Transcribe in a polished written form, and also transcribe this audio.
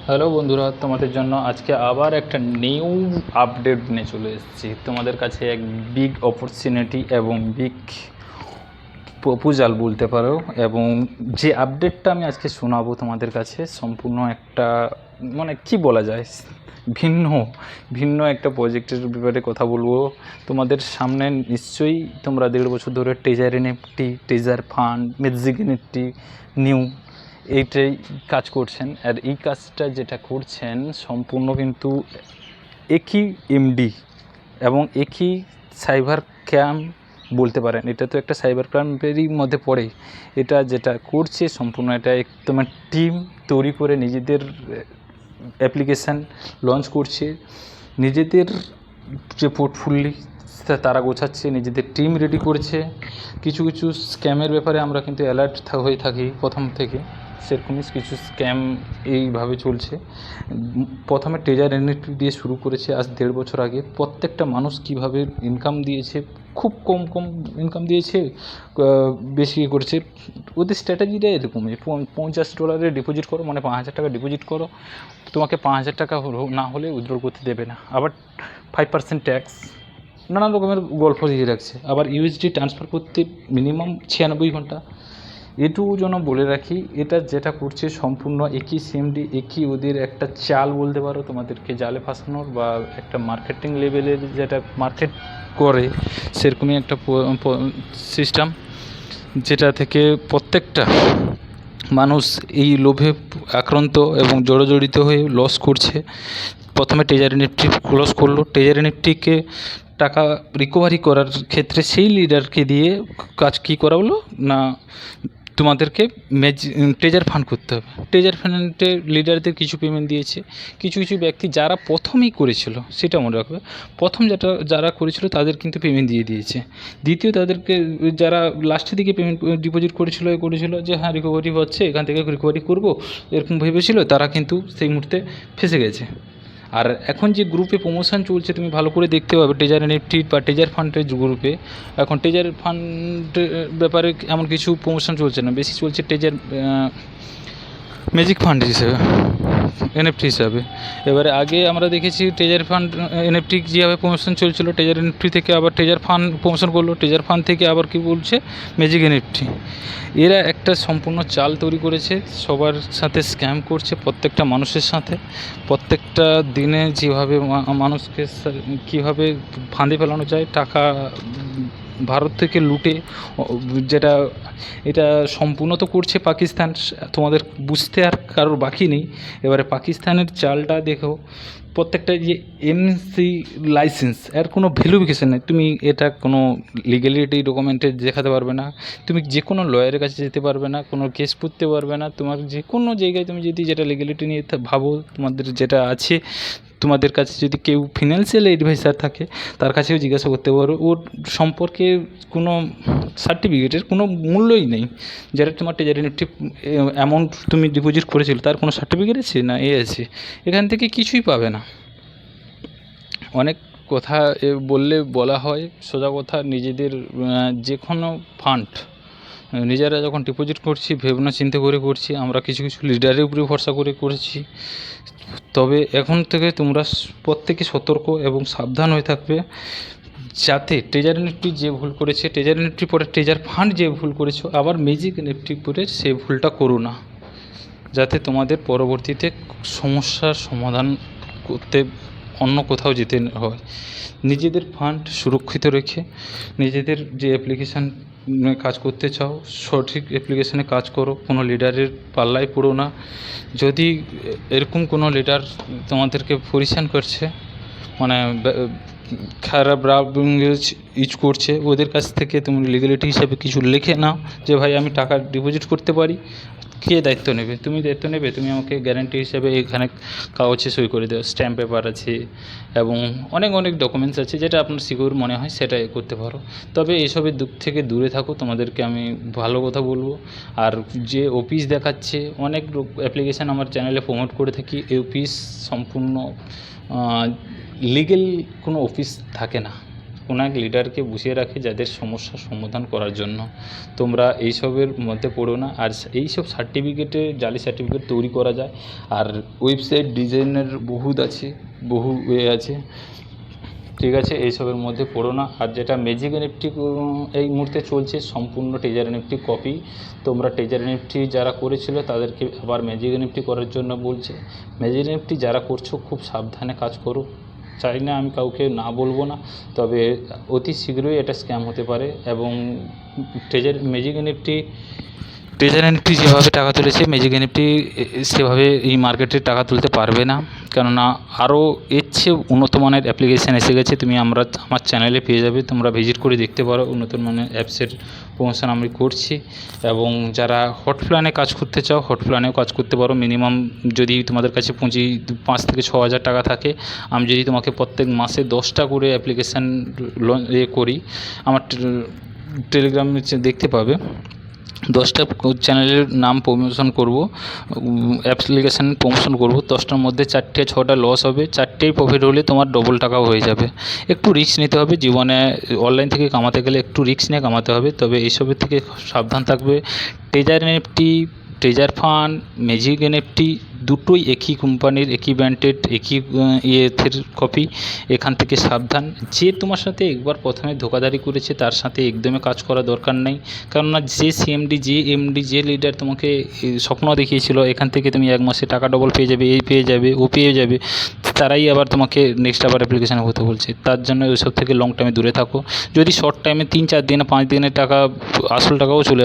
Hello বন্ধুরা, তোমাদের জন্য আজকে আবার একটা নিউ আপডেট নিয়ে চলে এসেছি তোমাদের কাছে। এক বিগ অপরচুনিটি এবং বিগ প্রপোজাল বলতে পারো। এবং যে আপডেটটা আমি আজকে শোনাবো তোমাদের কাছে সম্পূর্ণ একটা মানে কি বলা যায়, ভিন্ন ভিন্ন একটা প্রজেক্টের ব্যাপারে কথা বলবো তোমাদের সামনে। নিশ্চয়ই তোমরা 1.5 বছর ধরে taser NFT, taser fund, magic NFT new এইটাই কাজ করছেন। আর এই কাজটা যেটা করছেন সম্পূর্ণ কিন্তু একই এমডি এবং একই সাইবার ক্রাইম বলতে পারেন। এটা তো একটা সাইবার ক্রাইমেরই মধ্যে পড়ে। এটা যেটা করছে সম্পূর্ণ এটা একদম টিম তৈরি করে নিজেদের অ্যাপ্লিকেশান লঞ্চ করছে, নিজেদের যে পোর্টফোলিও তারা গোছাচ্ছে, নিজেদের টিম রেডি করছে। কিছু কিছু স্ক্যামের ব্যাপারে আমরা কিন্তু অ্যালার্ট হয়ে থাকি প্রথম থেকে, সেরকমই কিছু স্ক্যাম এইভাবে চলছে। প্রথমে টেজার এনএফটি দিয়ে শুরু করেছে আজ 1.5 বছর আগে। প্রত্যেকটা মানুষ কিভাবে ইনকাম দিয়েছে, খুব কম ইনকাম দিয়েছে, বেশি করেছে। ওদের স্ট্র্যাটেজিটা এরকমই, $50 ডিপোজিট করো মানে 5,000 টাকা ডিপোজিট করো, তোমাকে 5,000 টাকা না হলে উইথড্র করতে দেবে না। আবার 5% ট্যাক্স, নানান রকমের গল্প দিয়ে রাখছে। আবার ইউএসডি ট্রান্সফার করতে মিনিমাম 96 ঘন্টা। এটুকু যেন বলে রাখি, এটা যেটা করছে সম্পূর্ণ একই সিএমডি, একই ওদের একটা চাল বলতে পারো তোমাদেরকে জালে ফাঁসানোর, বা একটা মার্কেটিং লেভেলের যেটা মার্কেট করে সেরকমই একটা সিস্টেম, যেটা থেকে প্রত্যেকটা মানুষ এই লোভে আক্রান্ত এবং জড়িত হয়ে লস করছে। প্রথমে টেজার এনএফটি লস করলো, টেজার এনএফটিকে টাকা রিকভারি করার ক্ষেত্রে সেই লিডারকে দিয়ে কাজ কী করা হলো না, তোমাদেরকে টেজার ফান্ড করতে হবে। টেজার ফান্ডে লিডারদের কিছু পেমেন্ট দিয়েছে। কিছু কিছু ব্যক্তি যারা প্রথমেই করেছিল, সেটা মনে রাখবে, প্রথম যারা করেছিল তাদের কিন্তু পেমেন্ট দিয়ে দিয়েছে। দ্বিতীয় তাদেরকে যারা লাস্টের দিকে পেমেন্ট ডিপোজিট করেছিল যে হ্যাঁ রিকভারি হচ্ছে, এখান থেকে রিকভারি করবো এরকম ভেবেছিল, তারা কিন্তু সেই মুহূর্তে ফেসে গেছে। আর এখন যে গ্রুপে প্রমোশন চলছে তুমি ভালো করে দেখতে পাবে, টেজার এনএফটি বা টেজার ফান্ডের গ্রুপে এখন টেজার ফান্ডের ব্যাপারে এমন কিছু প্রমোশন চলছে না, বেশি চলছে টেজার ম্যাজিক ফান্ড হিসেবে, এনএফটি হিসাবে। এবারে আগে আমরা দেখেছি টেজার ফান্ড এনএফটি যেভাবে প্রমোশন চলছিল, টেজার এনএফটি থেকে আবার টেজার ফান্ড প্রমোশন করলো, টেজার ফান্ড থেকে আবার কি বলছে ম্যাজিক এনএফটি। এরা একটা সম্পূর্ণ চাল তৈরি করেছে, সবার সাথে স্ক্যাম করছে, প্রত্যেকটা মানুষের সাথে। প্রত্যেকটা দিনে যেভাবে মানুষকে কীভাবে ফাঁদে ফেলানো যায়, টাকা ভারত থেকে লুটে, যেটা এটা সম্পূর্ণ তো করছে পাকিস্তান, তোমাদের বুঝতে আর কারোর বাকি নেই। এবারে পাকিস্তানের চালটা দেখো, প্রত্যেকটা যে এমসি লাইসেন্স, এর কোনো ভ্যালুফিকেশান নেই। তুমি এটা কোনো লিগ্যালিটি ডকুমেন্টে দেখাতে পারবে না, তুমি যে কোনো লয়ারের কাছে যেতে পারবে না, কোনো কেস করতে পারবে না। তোমার যে কোনো জায়গায় তুমি যদি যেটা লিগ্যালিটি নিয়ে ভাবো, তোমাদের যেটা আছে, তোমাদের কাছে যদি কেউ ফিনান্সিয়াল অ্যাডভাইসার থাকে তার কাছেও জিজ্ঞাসা করতে পারো, ওর সম্পর্কে কোনো সার্টিফিকেটের কোনো মূল্যই নেই। যেটা তোমার টেজার এনএফটি অ্যামাউন্ট তুমি ডিপোজিট করেছিল তার কোনো সার্টিফিকেট আছে না, আছে, এখান থেকে কিছুই পাবে না। অনেক কথা বললে বলা হয়, সোজা কথা, নিজেদের যে কোনো ফান্ড নিজেরা যখন ডিপোজিট করছি ভাবনা চিন্তা করে করছি, আমরা কিছু কিছু লিডারের উপরে ভরসা করে করেছি। তবে এখন থেকে তোমরা প্রত্যেকে সতর্ক এবং সাবধান হয়ে থাকবে, যাতে টেজার এনএফটি যে ভুল করেছে, টেজার এনএফটি পরে টেজার ফান্ড যে ভুল করেছো, আবার ম্যাজিক এনএফটি পরে সে ভুলটা করো না, যাতে তোমাদের পরবর্তীতে সমস্যার সমাধান করতে অন্য কোথাও যেতে হয়। নিজেদের ফান্ড সুরক্ষিত রেখে নিজেদের যে অ্যাপ্লিকেশান কাজ করতে চাও, সঠিক অ্যাপ্লিকেশানে কাজ করো, কোনো লিডারের পাল্লায় পড়ো না। যদি এরকম কোনো লিডার তোমাদেরকে পরিশান করছে, মানে খারাপ ল্যাঙ্গুয়েজ ইউজ করছে, ওদের কাছ থেকে তুমি লিগ্যালিটি হিসাবে কিছু লিখে নাও যে ভাই আমি টাকা ডিপোজিট করতে পারি, কে দায়িত্ব নেবে? তুমি দায়িত্ব নেবে, তুমি আমাকে গ্যারান্টি হিসাবে এখানে কাগজে সই করে দেও, স্ট্যাম্প পেপার আছে এবং অনেক ডকুমেন্টস আছে, যেটা আপনার সিকিউর মনে হয় সেটা করতে পারো। তবে এসবের দিক থেকে দূরে থাকো, তোমাদেরকে আমি ভালো কথা বলবো। আর যে অফিস দেখাচ্ছে, অনেক অ্যাপ্লিকেশান আমার চ্যানেলে প্রমোট করে থাকি, এই অফিস সম্পূর্ণ লিগেল কোনো অফিস থাকে না। অনেক লিডারকে বসিয়ে রাখে যাদের সমস্যার সমাধান করার জন্য। তোমরা এইসবের মধ্যে পড়ো না। আর এইসব সার্টিফিকেটে জালি সার্টিফিকেট তৈরি করা যায়, আর ওয়েবসাইট ডিজাইনের বহুত আছে, বহু ওয়ে আছে, ঠিক আছে, এইসবের মধ্যে পড়ো না। আর যেটা ম্যাজিক এনএফটি এই মুহূর্তে চলছে সম্পূর্ণ টেজার এনএফটি কপি। তোমরা টেজার এনএফটি যারা করেছিল তাদেরকে আবার ম্যাজিক এনএফটি করার জন্য বলছে। ম্যাজিক এনএফটি যারা করছো খুব সাবধানে কাজ করো। চাই না আমি কাউকে না বলবো না, তবে অতি শীঘ্রই এটা স্ক্যাম হতে পারে। এবং ম্যাজিক এনএফটি যেভাবে টাকা তুলেছে, ম্যাজিক এনএফটি সেভাবে এই মার্কেটে টাকা তুলতে পারবে না, কেননা আরও এর চেয়ে উন্নত মানের অ্যাপ্লিকেশান এসে গেছে। তুমি আমার চ্যানেলে পেয়ে যাবে, তোমরা ভিজিট করে দেখতে পারো। উন্নত মানের অ্যাপসের প্রমোশন আমি করছি। এবং যারা হট প্ল্যানে কাজ করতে চাও, হট প্ল্যানেও কাজ করতে পারো। মিনিমাম যদি তোমাদের কাছে পুঁজি 5 থেকে 6 হাজার টাকা থাকে, আমি যদি তোমাকে প্রত্যেক মাসে 10টা করে অ্যাপ্লিকেশান করি, আমার টেলিগ্রামে দেখতে পাবে 10টা চ্যানেলের নাম প্রমোশন করব, অ্যাপ্লিকেশান প্রমোশন করব। 10টার মধ্যে 4টে 6টা লস হবে, 4টেই প্রফিট হলে তোমার ডবল টাকাও হয়ে যাবে। একটু রিস্ক নিতে হবে জীবনে, অনলাইন থেকে কামাতে গেলে একটু রিস্ক নিয়ে কামাতে হবে, তবে এইসবের থেকে সাবধান থাকবে। Taser NFT, taser fund, magic NFT দুটোই একই কোম্পানির, একই ব্র্যান্ডেড, একই ইয়ের কপি। এখান থেকে সাবধান। যে তোমার সাথে একবার প্রথমে ধোঁকাধারি করেছে তার সাথে একদমই কাজ করা দরকার নেই, কেননা যে সিএমডি, যে এমডি, যে লিডার তোমাকে স্বপ্ন দেখিয়েছিল এখান থেকে তুমি 1 মাসে টাকা ডবল পেয়ে যাবে, এই পেয়ে যাবে, ও পেয়ে যাবে, তারাই আবার তোমাকে নেক্সট আবার অ্যাপ্লিকেশানে হতে বলছে। তার জন্য ওইসব থেকে লং টাইমে দূরে থাকো। যদি শর্ট টাইমে 3-4 দিনে 5 দিনের টাকা, আসল টাকাও চলে